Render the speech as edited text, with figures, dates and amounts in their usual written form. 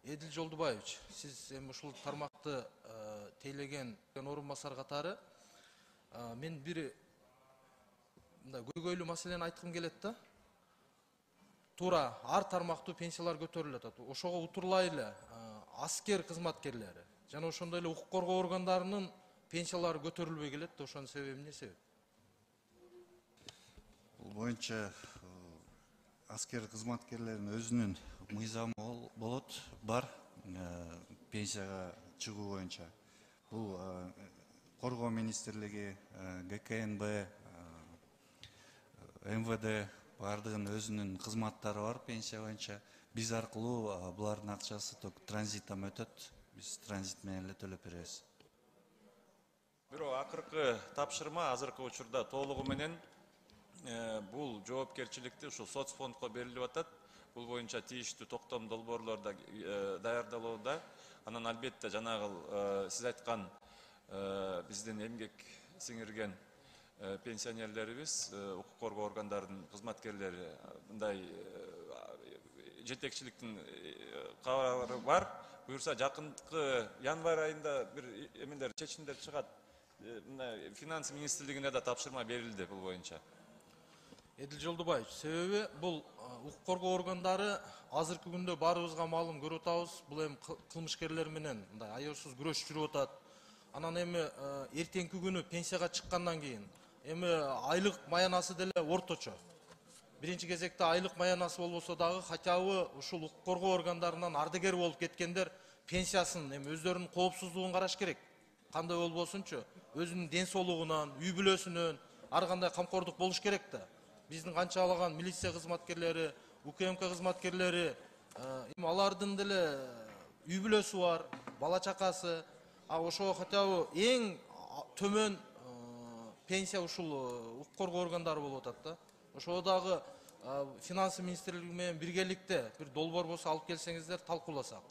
Эдил Жолдубаевич, сиз ушул тармакты тейлеген орун басар катары мен бир көйгөйлүү маселени айткым келет да. Туура ар тармактуу пенсиялар көтөрүлүп атат. Ошого утурлай эле аскер кызматкерлери жана ошондой эле укук коргоо органдарынын пенсиялары көтөрүлбөй келет да. Ошонун себеби эмне себеп? Бул боюнча аскер кызматкерлеринин өзүнүн мыйзамы болот, бар пенсияга чыгуу боюнча. Бул Коргоо министрлиги, ГКНБ, МВД бардыгынын өзүнүн кызматтары бар пенсия боюнча. Биз аркылуу булардын акчасы транзиттан өтөт. Биз транзит менен эле төлөп беребиз. Бирок акыркы тапшырма азыркы учурда толугу менен бул жоопкерчиликти ушул соцфондко берилип атат. Бул боюнча тийиштүү токтом долбоорлор да даярдалууда. Анан албетте жанагы сиз айткан биздин эмгек сиңирген пенсионерлерибиз, укук коргоо органдарынын кызматкерлери мындай жетекчиликтин кабары бар. Буюрса жакынкы январь айында бир эмелер чечимдер чыгат. Мына финанс министрлигине да тапшырма берилди бул боюнча. Эдил Жолдубаевич, себеби бул укук коргоо органдары азыркы күндө баарыбызга маалым көрүп атабыз. Бул эми кылмышкерлер менен мындай аеусуз күрөш жүрүп атат. Анан эми эртеңки күнү пенсияга чыккандан кийин эми айлык маянасы деле орточо. Биринчи кезекте айлык маянасы болбосо дагы хотя бы ушул укук коргоо органдарынан ардагер болуп кеткендер пенсиясын эми өздөрүнүн коопсуздугун караш керек. Кандай болбосунчу, өзүнүн ден соолугунан, үй бүлөсүнөн ар кандай камкордук болуш керек да. Биздин канчалаган милиция кызматкерлери, УКМК кызматкерлери, эми алардын деле үй бүлөсү бар, бала чакасы. Ошого хотя бы эң төмөн пенсия ушул укук коргоо органдары болуп атат да. Ошого дагы финанс министрлиги менен биргеликте бир долбоор болсо алып келсеңиздер талкууласак.